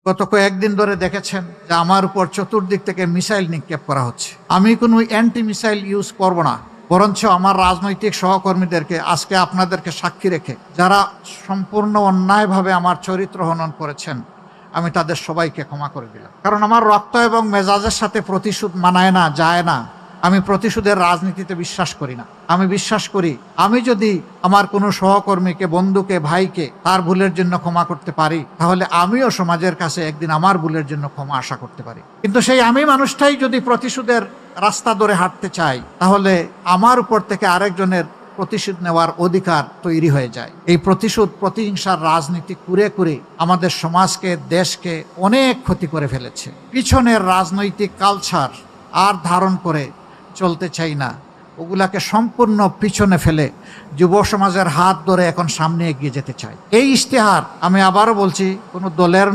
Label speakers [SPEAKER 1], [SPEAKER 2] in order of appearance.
[SPEAKER 1] গত কয়েকদিন ধরে দেখেছেন যে আমার উপর চতুর্দিক থেকে মিসাইল নিক্ষেপ করা হচ্ছে। আমি কোনো অ্যান্টি মিসাইল ইউজ করব না, বরঞ্চ আমার রাজনৈতিক সহকর্মীদেরকে আজকে আপনাদেরকে সাক্ষী রেখে যারা সম্পূর্ণ অন্যায়ভাবে আমার চরিত্র হনন করেছেন, আমি তাদের সবাইকে ক্ষমা করে দিলাম। কারণ আমার রক্ত এবং মেজাজের সাথে প্রতিশোধ মানায় না, যায় না। আমি প্রতিশোধের রাজনীতিতে বিশ্বাস করি না। আমি বিশ্বাস করি আমি যদি আমার কোনো সহকর্মীকে, বন্ধুকে, ভাইকে তার ভুলের জন্য ক্ষমা করতে পারি, তাহলে আমিও সমাজের কাছে একদিন আমার ভুলের জন্য ক্ষমা আশা করতে পারি। কিন্তু সেই আমি মানুষটাই যদি প্রতিশোধের রাস্তা ধরে হাঁটতে চাই, তাহলে আমার উপর থেকে আরেকজনের প্রতিশোধ নেওয়ার অধিকার তৈরি হয়ে যায়। এই প্রতিশোধ, প্রতিহিংসার রাজনীতি কুরে কুরে আমাদের সমাজকে, দেশকে অনেক ক্ষতি করে ফেলেছে। পিছনের রাজনৈতিক কালচার আর ধারণ করে চলতে চাই না। ওগুলাকে সম্পূর্ণ পিছনে ফেলে যুব সমাজের হাত ধরে এখন সামনে এগিয়ে যেতে চাই। এই ইশতেহার, আমি আবারও বলছি, কোনো দলের